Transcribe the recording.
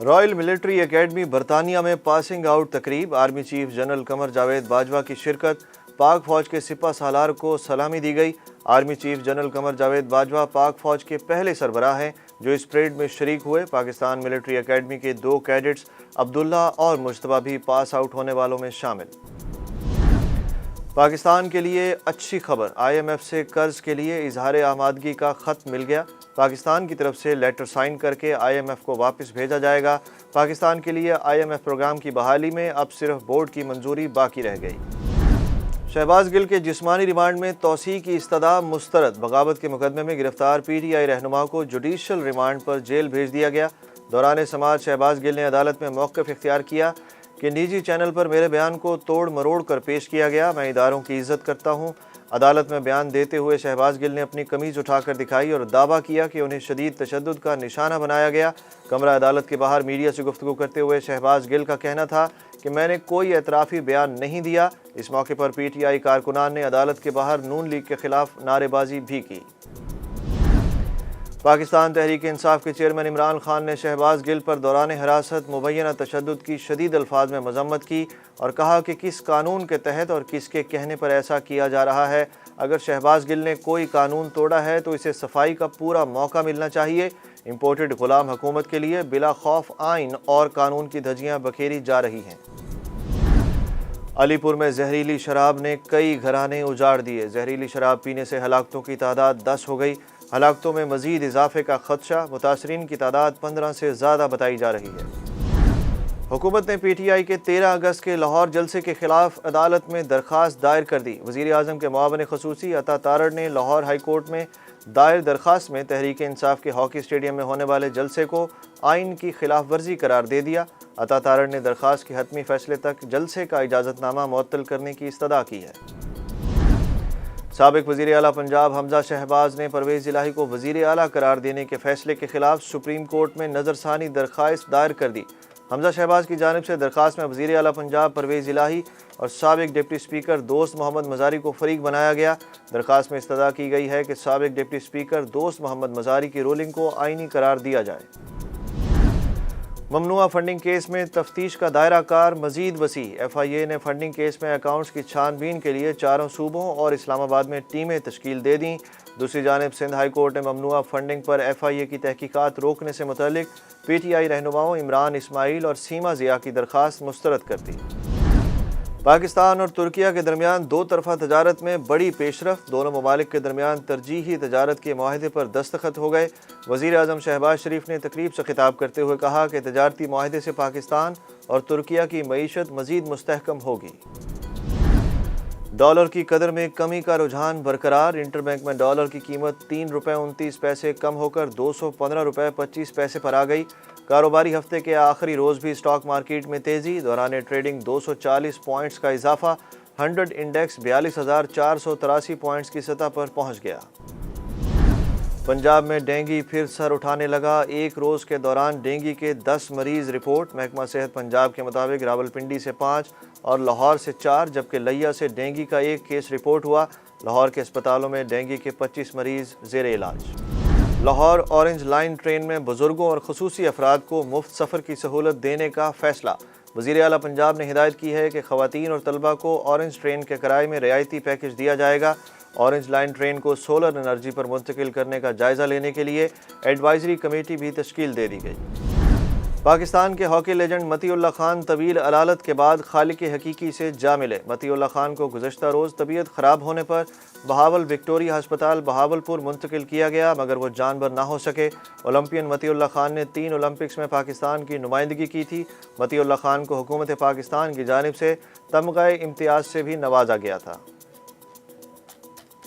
Royal military academy बरतानिया में passing out तकरीब। Army chief general Qamar Javed Bajwa की शिरकत। पाक फौज के सिपा सालार को सलामी दी गई। Army chief general Qamar Javed Bajwa पाक फौज के पहले सरबराह हैं जो इस परेड में शरीक हुए। पाकिस्तान मिलिट्री एकेडमी के 2 कैडेट्स अब्दुल्ला और मुश्तबा भी पास आउट होने वालों में शामिल। पाकिस्तान के लिए अच्छी खबर, IMF से कर्ज के लिए इजहार आमादगी का खत मिल गया। पाकिस्तान की तरफ से लेटर साइन करके IMF को वापस भेजा जाएगा। पाकिस्तान के लिए IMF प्रोग्राम की बहाली में अब सिर्फ बोर्ड की मंजूरी बाकी रह गई। शहबाज गिल के जिस्मानी रिमांड में तौसीक की इस्तदा मुस्तरद। बगावत के मुकदमे में गिरफ्तार PTI रहनुमा को जुडिशल रिमांड पर जेल भेज दिया गया। दौरान समाज शहबाज गिल ने अदालत में मौक़िफ़ इख्तियार किया कि निजी चैनल पर मेरे बयान को तोड़ मरोड़ कर पेश किया गया। मैं इदारों की इज़्ज़त करता हूँ। अदालत में बयान देते हुए शहबाज गिल ने अपनी कमीज़ उठाकर दिखाई और दावा किया कि उन्हें शदीद तशद्दुद का निशाना बनाया गया। कमरा अदालत के बाहर मीडिया से गुफ्तगू करते हुए शहबाज गिल का कहना था कि मैंने कोई एतराफ़ी बयान नहीं दिया। इस मौके पर PTI कारकुनान ने अदालत के बाहर नून लीग के खिलाफ नारेबाजी भी की। पाकिस्तान तहरीक इंसाफ के चेयरमैन इमरान खान ने शहबाज गिल पर दौरान हिरासत मुबैना तशद्दुद की शदीद अल्फाज में मजम्मत की और कहा कि किस कानून के तहत और किसके कहने पर ऐसा किया जा रहा है। अगर शहबाज गिल ने कोई कानून तोड़ा है तो इसे सफाई का पूरा मौका मिलना चाहिए। इम्पोर्टेड गुलाम हुकूमत के लिए बिला खौफ आइन और कानून की धज्जियाँ बखेरी जा रही हैं। अलीपुर में जहरीली शराब ने कई घराने उजाड़ दिए। जहरीली शराब पीने से हलाकतों की तादाद 10 हो गई। हलाकतों में मजीद इजाफे का खदशा। मुतासरीन की तादाद 15 से ज़्यादा बताई जा रही है। हुकूमत ने PTI के 13 अगस्त के लाहौर जलसे के खिलाफ अदालत में दरख्वास्त दायर कर दी। वज़ीर आज़म के मुआवन खसूसी अता तारड़ ने लाहौर हाई कोर्ट में दायर दरख्वास्त में तहरीक इंसाफ के हॉकी स्टेडियम में होने वाले जलसे को आइन की खिलाफ वर्जी करार दे दिया। अता तारड़ ने दरख्वास्त के हतमी फैसले तक जलसे का इजाज़तनामा मुअत्तल करने की इस्तदा की है। साबिक वज़ीर आला पंजाब हमजा शहबाज ने परवेज़ इलाही को वज़ीर आला करार देने के फैसले के खिलाफ सुप्रीम कोर्ट में नज़रसानी दरख्वास्त दायर कर दी। हमजा शहबाज की जानिब से दरख्वास्त में वज़ीर आला पंजाब परवेज़ इलाही और साबिक डिप्टी स्पीकर दोस्त मोहम्मद मज़ारी को फरीक बनाया गया। दरख्वास्त में इस्तदा की गई है कि साबिक डिप्टी स्पीकर दोस्त मोहम्मद मज़ारी की रूलिंग को आइनी करार दिया जाए। ममनुआ फंडिंग केस में तफ्तीश का दायरा कार मजीद वसी। FIA ने फंडिंग केस में अकाउंट्स की छानबीन के लिए 4 सूबों और इस्लामाबाद में टीमें तश्कील दे दी। दूसरी जानिब सिंध हाई कोर्ट ने ममनुआ फंडिंग पर FIA की तहकीकात रोकने से मुतल्लिक PTI रहनुमाओं इमरान इस्माइल और सीमा ज़िया की दरख्वास्त मुस्तरद कर दी। पाकिस्तान और तुर्किया के दरमियान 2 तरफ़ा तजारत में बड़ी पेशरफ्त। दोनों ममालिक के दरमियान तरजीही तजारत के मुआहदे पर दस्तखत हो गए। वज़ीर आज़म शहबाज शरीफ ने तकरीब से खिताब करते हुए कहा कि तजारती मुआहदे से पाकिस्तान और तुर्किया की मईशत मज़ीद मुस्तहकम होगी। डॉलर की कदर में कमी का रुझान बरकरार। इंटरबैंक में डॉलर की कीमत 3 रुपये 29 पैसे कम होकर 215 रुपये 25 पैसे पर आ गई। कारोबारी हफ्ते के आखिरी रोज़ भी स्टॉक मार्केट में तेज़ी। दौरान ट्रेडिंग 240 पॉइंट्स का इजाफा। 100 इंडेक्स 42,483 पॉइंट्स की सतह पर पहुंच गया। पंजाब में डेंगू फिर सर उठाने लगा। एक रोज़ के दौरान डेंगू के 10 मरीज़ रिपोर्ट। महकमा सेहत पंजाब के मुताबिक रावलपिंडी से 5 और लाहौर से 4 जबकि लिया से डेंगू का 1 केस रिपोर्ट हुआ। लाहौर के अस्पतालों में डेंगू के 25 मरीज़ ज़ेरे इलाज। लाहौर ऑरेंज लाइन ट्रेन में बुजुर्गों और खुसूसी अफराद को मुफ्त सफ़र की सहूलत देने का फ़ैसला। वज़ीर आला पंजाब ने हिदायत की है कि ख़वातीन और तलबा को ऑरेंज ट्रेन के किराए में रियायती पैकेज दिया जाएगा। ऑरेंज लाइन ट्रेन को सोलर एनर्जी पर मुंतकिल करने का जायज़ा लेने के लिए एडवाइजरी कमेटी भी तश्कील दे दी गई। पाकिस्तान के हॉकी लेजेंड मतीउल्लाह खान तवील अलालत के बाद खालिक हकीकी से जा मिले। मतीउल्लाह खान को गुज़श्ता रोज़ तबीयत ख़राब होने पर बहावल विक्टोरिया हस्पताल बहावलपुर मुंतकिल किया गया मगर वो जानबर ना हो सके। ओलंपियन मतीउल्लाह खान ने 3 ओलंपिक्स में पाकिस्तान की नुमाइंदगी की थी। मतीउल्लाह खान को हुकूमत पाकिस्तान की जानिब से तमग़े इम्तियाज़ से भी नवाजा गया था।